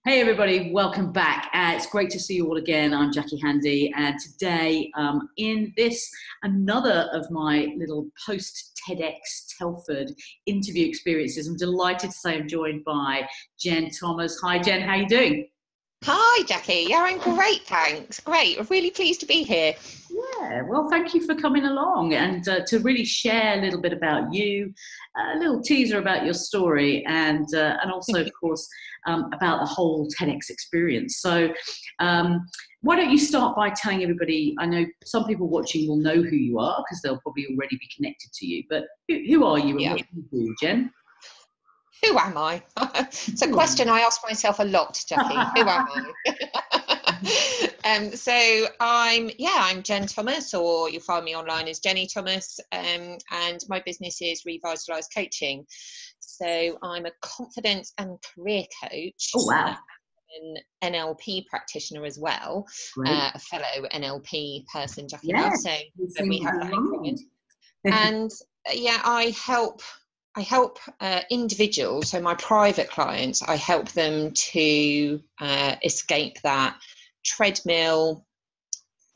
Hey everybody, welcome back. It's great to see you all again. I'm Jackie Handy, and today, in this another of my little post TEDx Telford interview experiences, I'm delighted to say I'm joined by Jen Thomas. Hi Jen, how are you doing? Hi, Jackie. Yeah, I'm great, thanks. Great. I'm really pleased to be here. Yeah, well, thank you for coming along and to really share a little bit about you, a little teaser about your story, and also, of course, about the whole TEDx experience. So, why don't you start by telling everybody? I know some people watching will know who you are because they'll probably already be connected to you. But who are you and Yeah. what do you do, Jen? Who am I? It's a question I ask myself a lot, Jackie. Who am I? I'm Jen Thomas, or you'll find me online as Jenny Thomas, and my business is Revitalise Coaching. So I'm a confidence and career coach. Oh wow! An NLP practitioner as well, Great. a fellow NLP person, Jackie Yes, loves. So you seem we have that in aligned. common. And yeah, I help individuals, so my private clients, I help them to escape that treadmill,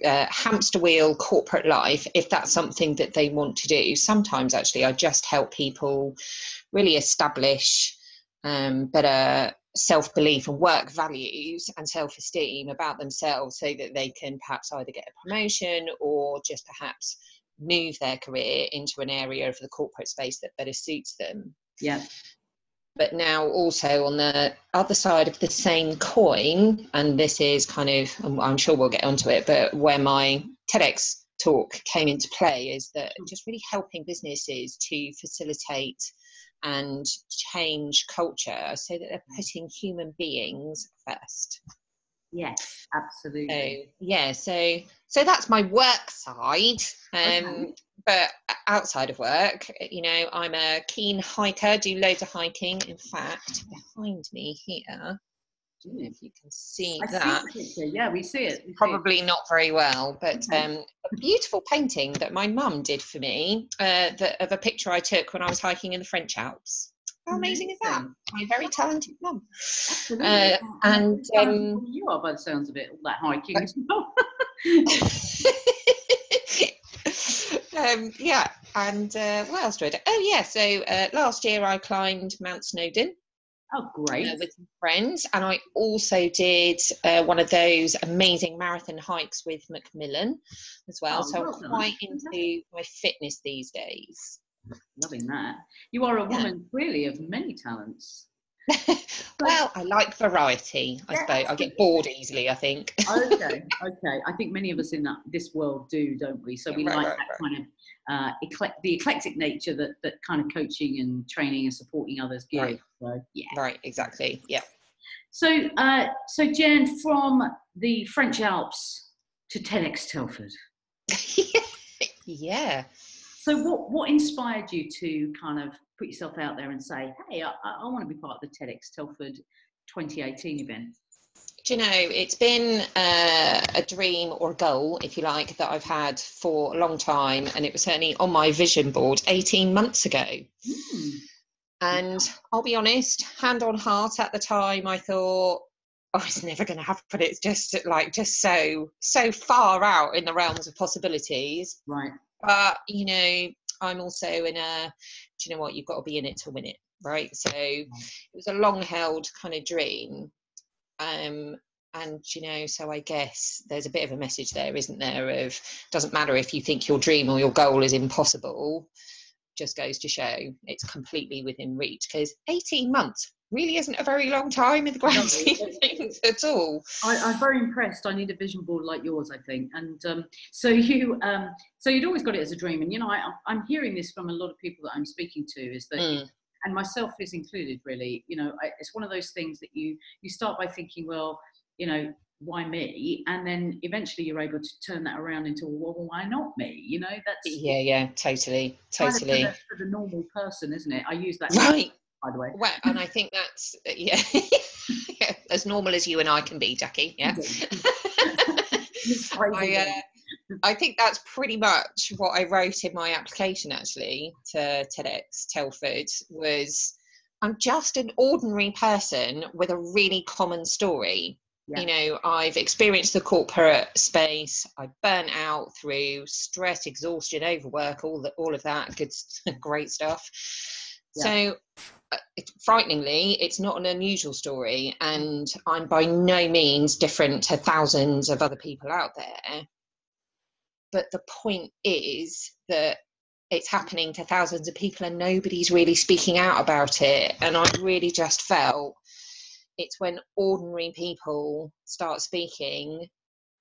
hamster wheel corporate life, if that's something that they want to do. Sometimes actually I just help people really establish better self-belief and work values and self-esteem about themselves, so that they can perhaps either get a promotion or just perhaps move their career into an area of the corporate space that better suits them. Yeah. But now also on the other side of the same coin, and this is kind of, I'm sure we'll get onto it, but where my TEDx talk came into play is that just really helping businesses to facilitate and change culture so that they're putting human beings first. Yes, absolutely. So that's my work side. Okay. But outside of work, I'm a keen hiker, do loads of hiking. In fact, behind me here, I don't know if you can see I see that. the picture. Yeah, we see it. Probably not very well, but Okay. a beautiful painting that my mum did for me, of a picture I took when I was hiking in the French Alps. How amazing is that? Amazing. My very talented mum. Absolutely. And And very talented woman you are by the sounds of it, all that hiking as well. Yeah, and what else do I do? Oh yeah, so last year I climbed Mount Snowdon Oh, great. with some friends, and I also did one of those amazing marathon hikes with Macmillan as well. Oh, So I'm well done. quite into my fitness these days. Loving that. You are a Yeah. woman really of many talents. So, Well, I like variety, I yeah, suppose. I get absolutely. bored easily, I think. Okay, okay. I think many of us in this world do, don't we? So Yeah, we right, like right, that right. kind of the eclectic nature that kind of coaching and training and supporting others give. Right, So yeah. right, exactly. Yeah. So Jen, from the French Alps to TEDx Telford. Yeah. So what inspired you to kind of put yourself out there and say, hey, I want to be part of the TEDx Telford 2018 event? Do you know, it's been a dream or a goal, if you like, that I've had for a long time. And it was certainly on my vision board 18 months ago. Hmm. And I'll be honest, hand on heart, at the time, I thought, oh, it's never going to happen. It's just so far out in the realms of possibilities. Right. But, I'm also in do you know what? You've got to be in it to win it. Right. So it was a long held kind of dream. And so I guess there's a bit of a message there, isn't there, of doesn't matter if you think your dream or your goal is impossible, just goes to show it's completely within reach, because 18 months really isn't a very long time in the grand scheme of things at all. I'm very impressed. I need a vision board like yours, I think. And so you'd always got it as a dream. And I'm hearing this from a lot of people that I'm speaking to, is that, and myself is included, really. It's one of those things that you start by thinking, well, why me? And then eventually you're able to turn that around into, well, why not me? That's Yeah, totally. kind of for the normal person, isn't it? I use that now, Right. by the way. Well, and I think that's yeah, as normal as you and I can be, Jackie. Yeah. I think that's pretty much what I wrote in my application, actually, to TEDx Telford, was I'm just an ordinary person with a really common story. Yeah. You know, I've experienced the corporate space. I burnt out through stress, exhaustion, overwork, all of that good, great stuff. Yeah. So, frighteningly, it's not an unusual story, and I'm by no means different to thousands of other people out there. But the point is that it's happening to thousands of people, and nobody's really speaking out about it. And I really just felt it's when ordinary people start speaking,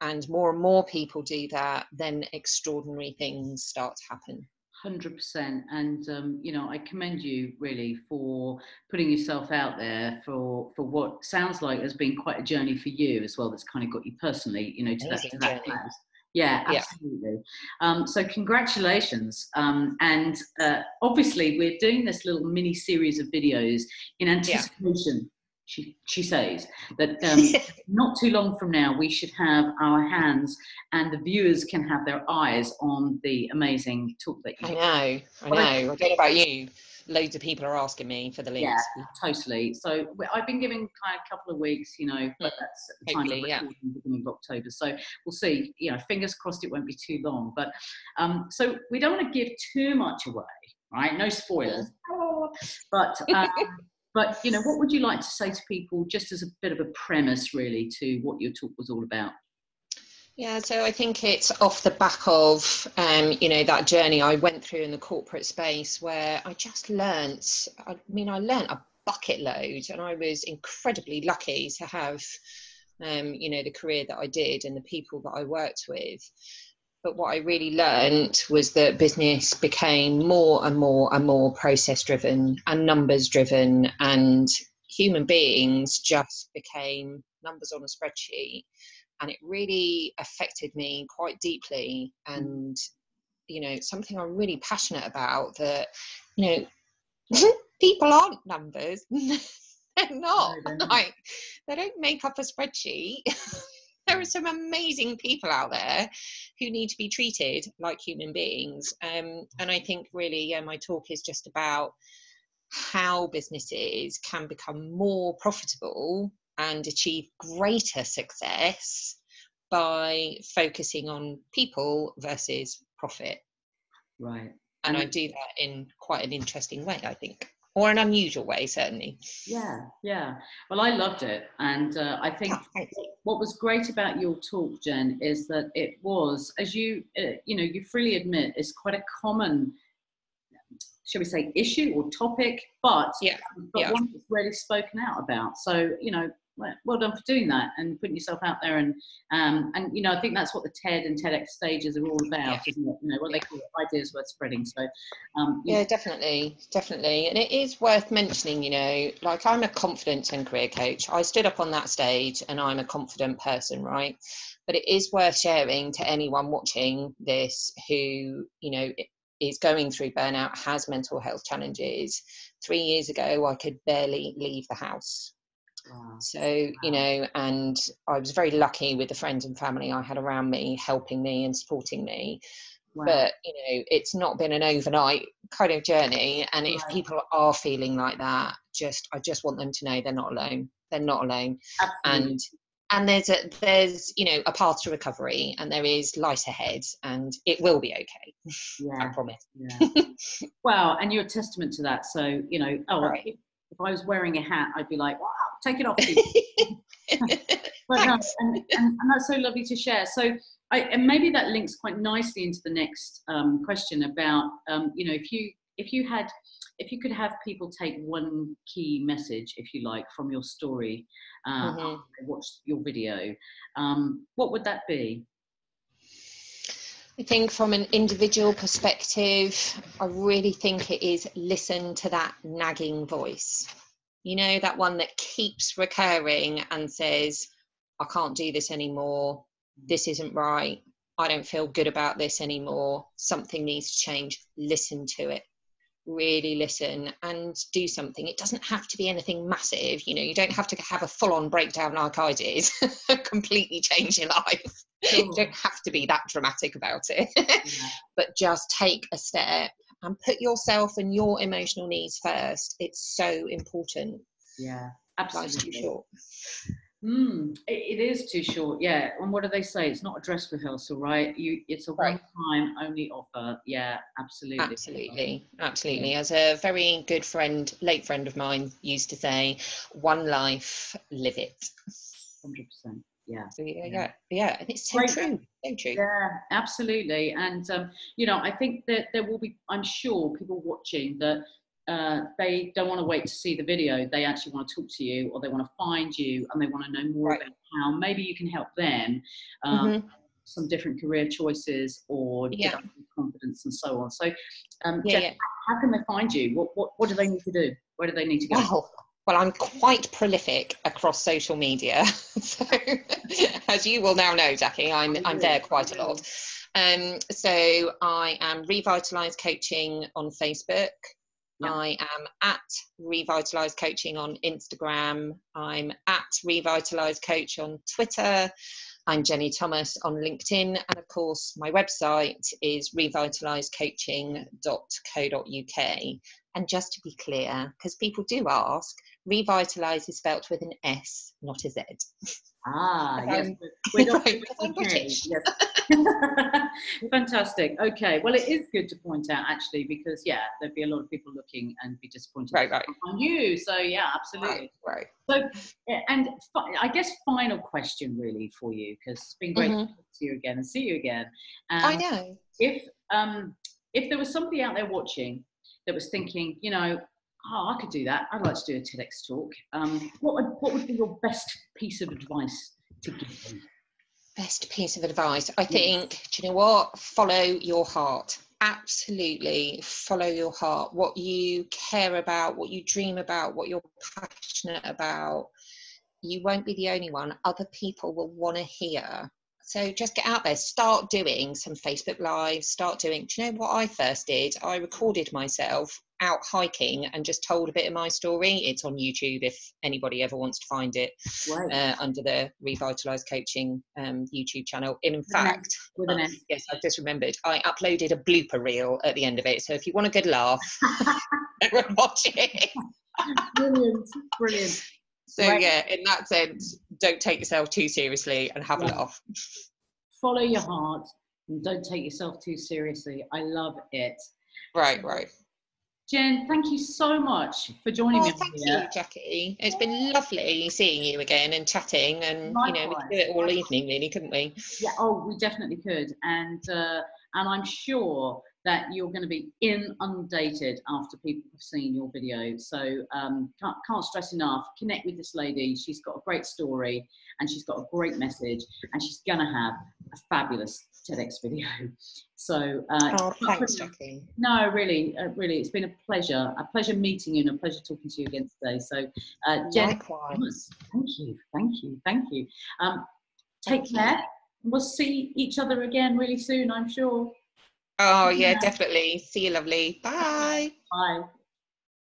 and more people do that, then extraordinary things start to happen. 100%. And you know, I commend you really for putting yourself out there for what sounds like has been quite a journey for you as well, that's kind of got you personally, you know, to that place. Yeah, absolutely. Yeah. So congratulations. And obviously we're doing this little mini series of videos in anticipation. She says that not too long from now we should have our hands and the viewers can have their eyes on the amazing talk that you I know. I don't know about you. Loads of people are asking me for the links. Yeah, totally. So I've been giving kind of a couple of weeks, you know, but that's at the time of recording, beginning of October. So we'll see. You know, fingers crossed it won't be too long. But so we don't want to give too much away, right? No spoilers. But you know, what would you like to say to people, just as a bit of a premise, really, to what your talk was all about? Yeah, so I think it's off the back of, you know, that journey I went through in the corporate space where I just learnt, I learnt a bucket load, and I was incredibly lucky to have, you know, the career that I did and the people that I worked with. But what I really learnt was that business became more and more process driven and numbers driven, and human beings just became numbers on a spreadsheet. And it really affected me quite deeply. And, you know, something I'm really passionate about, that, you know, people aren't numbers. They're not. Like, they don't make up a spreadsheet. There are some amazing people out there who need to be treated like human beings. And I think really, my talk is just about how businesses can become more profitable and achieve greater success by focusing on people versus profit. Right. And I do that in quite an interesting way, I think. Or an unusual way, certainly. Yeah. Well, I loved it. And I think what was great about your talk, Jen, is that it was, as you, you know, you freely admit, it's quite a common, shall we say, issue or topic, but one that's rarely spoken out about. So, you know, well done for doing that and putting yourself out there. And you know, I think that's what the TED and TEDx stages are all about, isn't it? You know, what they call it, ideas worth spreading. So definitely. And it is worth mentioning, you know, like, I'm a confidence and career coach. I stood up on that stage and I'm a confident person, right? But it is worth sharing to anyone watching this who, you know, is going through burnout, has mental health challenges. 3 years ago, I could barely leave the house. Wow. So, you know, and I was very lucky with the friends and family I had around me, helping me and supporting me. Wow. But, you know, it's not been an overnight kind of journey. And if people are feeling like that, I just want them to know they're not alone. They're not alone. Absolutely. And there's, you know, a path to recovery, and there is light ahead, and it will be okay. I promise. Yeah. Wow. And you're a testament to that. So, you know, if I was wearing a hat, I'd be like, wow, take it off. But no, and that's so lovely to share. So and maybe that links quite nicely into the next question about, you know, if you could have people take one key message, if you like, from your story, watch your video, what would that be? I think from an individual perspective, I really think it is listen to that nagging voice. You know, that one that keeps recurring and says, I can't do this anymore. This isn't right. I don't feel good about this anymore. Something needs to change. Listen to it. Really listen and do something. It doesn't have to be anything massive. You know, you don't have to have a full-on breakdown like I did, completely change your life. Sure. You don't have to be that dramatic about it. But just take a step and put yourself and your emotional needs first. It's so important. Yeah, absolutely. Life's too short. It is too short, yeah. And what do they say? It's not a dress rehearsal, right? It's a one-time only offer. Yeah, absolutely. Absolutely. As a very good friend, late friend of mine used to say, one life, live it. 100%. Yeah. So and it's so true. So true. Yeah, absolutely. And I think that there will be, I'm sure, people watching that they don't want to wait to see the video. They actually want to talk to you, or they want to find you, and they want to know more about how maybe you can help them, some different career choices, or develop confidence and so on. So, Jen, how can they find you? What do they need to do? Where do they need to go? Well, I'm quite prolific across social media. So, as you will now know, Jackie, I'm there quite a lot. So I am Revitalise Coaching on Facebook. I am at Revitalise Coaching on Instagram. I'm at Revitalise Coach on Twitter. I'm Jenny Thomas on LinkedIn. And of course, my website is revitalisecoaching.co.uk. And just to be clear, because people do ask, Revitalise is spelt with an S, not a Z. Yes. I'm British. Yes. Fantastic. Okay. Well, it is good to point out, actually, because, there'd be a lot of people looking and be disappointed on you. So, yeah, absolutely. Right. So, and I guess final question, really, for you, because it's been great to talk to you again and see you again. I know. If there was somebody out there watching that was thinking, I could do that. I'd like to do a TEDx talk. What would be your best piece of advice to give them? Best piece of advice, I think, do you know what? Follow your heart. Absolutely follow your heart. What you care about, what you dream about, what you're passionate about. You won't be the only one. Other people will want to hear. So just get out there, start doing some Facebook Lives, do you know what I first did? I recorded myself out hiking and just told a bit of my story. It's on YouTube if anybody ever wants to find it, under the Revitalise Coaching YouTube channel. In fact, yes, I've just remembered, I uploaded a blooper reel at the end of it. So if you want a good laugh, watch it. Brilliant. So in that sense, don't take yourself too seriously and have a laugh. Follow your heart and don't take yourself too seriously. I love it. Right. Jen, thank you so much for joining me. Thank you, Jackie. It's been lovely seeing you again and chatting, and we could do it all evening, really, couldn't we? Yeah. Oh, we definitely could, and I'm sure that you're going to be inundated after people have seen your video. So can't stress enough. Connect with this lady. She's got a great story, and she's got a great message, and she's going to have a fabulous TEDx video. So thanks, Jackie. No, really, it's been a pleasure meeting you, and a pleasure talking to you again today. So Jen, likewise. Thank you. Take care. We'll see each other again really soon, I'm sure. Oh yeah, definitely. See you, lovely. Bye. Bye.